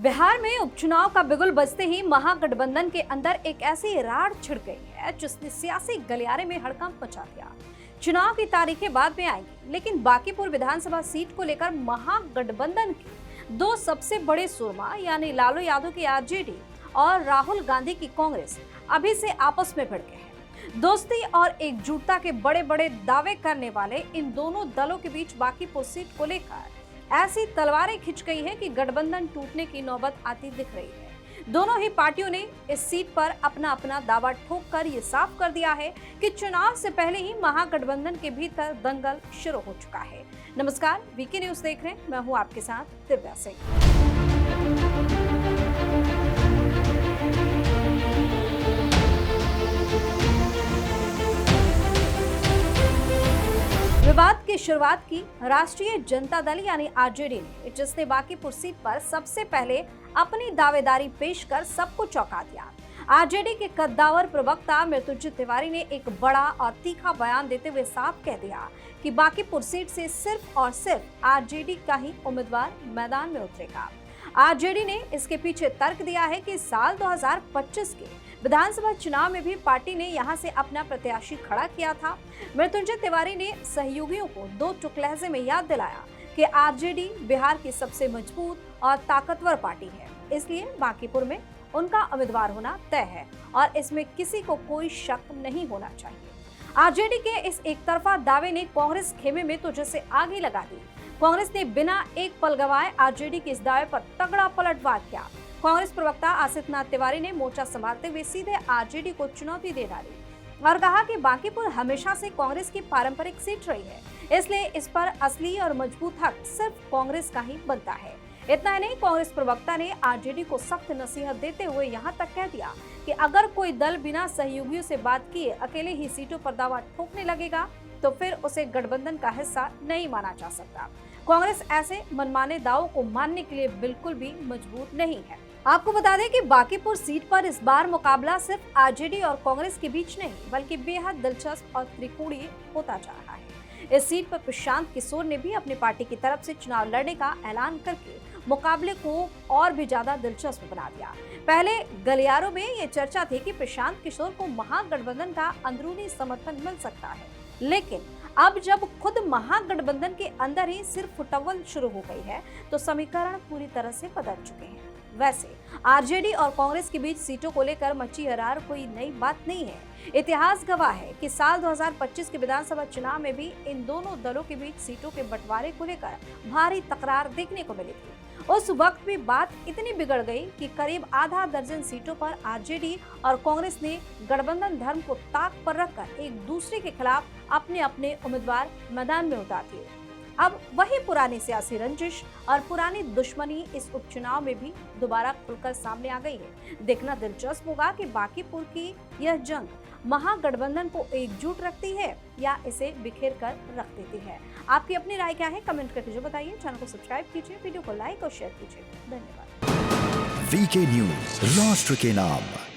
बिहार में उपचुनाव का बिगुल बजते ही महागठबंधन के अंदर एक ऐसी राड़ छिड़ गई है जिसने सियासी गलियारे में हड़कंप मचा दिया। चुनाव की तारीखें बाद में आएंगी, लेकिन बांकीपुर विधानसभा सीट को लेकर महागठबंधन के दो सबसे बड़े सुरमा यानी लालू यादव की आरजेडी और राहुल गांधी की कांग्रेस अभी से आपस में भिड़ गए हैं। दोस्ती और एकजुटता के बड़े बड़े दावे करने वाले इन दोनों दलों के बीच बांकीपुर सीट को लेकर ऐसी तलवारें खिंच गई है कि गठबंधन टूटने की नौबत आती दिख रही है। दोनों ही पार्टियों ने इस सीट पर अपना अपना दावा ठोक कर ये साफ कर दिया है कि चुनाव से पहले ही महागठबंधन के भीतर दंगल शुरू हो चुका है। नमस्कार, वीके न्यूज देख रहे हैं, मैं हूं आपके साथ दिव्या सिंह। विवाद की शुरुआत की राष्ट्रीय जनता दल यानी आरजेडी ने, जिसने बांकीपुर सीट पर सबसे पहले अपनी दावेदारी पेश कर सबको चौंका दिया। आरजेडी के कद्दावर प्रवक्ता मृत्युंजय तिवारी ने एक बड़ा और तीखा बयान देते हुए साफ कह दिया कि बांकीपुर सीट से सिर्फ और सिर्फ आरजेडी का ही उम्मीदवार मैदान में उतरेगा। आरजेडी ने इसके पीछे तर्क दिया है कि साल 2025 के विधानसभा चुनाव में भी पार्टी ने यहां से अपना प्रत्याशी खड़ा किया था। मृत्युंजय तिवारी ने सहयोगियों को दो टुक लहजे में याद दिलाया कि आरजेडी बिहार की सबसे मजबूत और ताकतवर पार्टी है, इसलिए बांकीपुर में उनका उम्मीदवार होना तय है और इसमें किसी को कोई शक नहीं होना चाहिए। आरजेडी के इस एकतरफा दावे ने कांग्रेस खेमे में तो जैसे आग ही लगा दी। कांग्रेस ने बिना एक पल गवाए आरजेडी के इस दावे पर तगड़ा पलटवार किया। कांग्रेस प्रवक्ता आसित नाथ तिवारी ने मोर्चा संभालते हुए सीधे आरजेडी को चुनौती दे डाली और कहा कि बांकीपुर हमेशा से कांग्रेस की पारंपरिक सीट रही है, इसलिए इस पर असली और मजबूत हक सिर्फ कांग्रेस का ही बनता है। इतना ही नहीं, कांग्रेस प्रवक्ता ने आरजेडी को सख्त नसीहत देते हुए यहां तक कह दिया कि अगर कोई दल बिना सहयोगियों से बात किए अकेले ही सीटों पर दावा ठोकने लगेगा तो फिर उसे गठबंधन का हिस्सा नहीं माना जा सकता। कांग्रेस ऐसे मनमाने दावों को मानने के लिए बिल्कुल भी मजबूत नहीं है। आपको बता दें कि बांकीपुर सीट पर इस बार मुकाबला सिर्फ आरजेडी और कांग्रेस के बीच नहीं बल्कि बेहद दिलचस्प और त्रिकोणीय होता जा रहा है। इस सीट पर प्रशांत किशोर ने भी अपनी पार्टी की तरफ से चुनाव लड़ने का ऐलान करके मुकाबले को और भी ज्यादा दिलचस्प बना दिया। पहले गलियारों में ये चर्चा थी कि प्रशांत किशोर को महागठबंधन का अंदरूनी समर्थन मिल सकता है, लेकिन अब जब खुद महागठबंधन के अंदर ही सिर्फ फुटअव्वल शुरू हो गई है तो समीकरण पूरी तरह से बदल चुके हैं। वैसे आरजेडी और कांग्रेस के बीच सीटों को लेकर मची हरार कोई नई बात नहीं है। इतिहास गवाह है कि साल 2025 के विधानसभा चुनाव में भी इन दोनों दलों के बीच सीटों के बंटवारे को लेकर भारी तकरार देखने को मिली थी। उस वक्त भी बात इतनी बिगड़ गई कि करीब आधा दर्जन सीटों पर आरजेडी और कांग्रेस ने गठबंधन धर्म को ताक पर रखकर एक दूसरे के खिलाफ अपने अपने उम्मीदवार मैदान में उतार दिए। अब वही पुरानी सियासी रंजिश और पुरानी दुश्मनी इस उपचुनाव में भी दोबारा खुलकर सामने आ गई है। देखना दिलचस्प होगा कि बांकीपुर की यह जंग महागठबंधन को एकजुट रखती है या इसे बिखेर कर रख देती है। आपकी अपनी राय क्या है, कमेंट करके जो बताइए। चैनल को सब्सक्राइब कीजिए, वीडियो को लाइक और शेयर कीजिए। धन्यवाद। वीके न्यूज, राष्ट्र के नाम।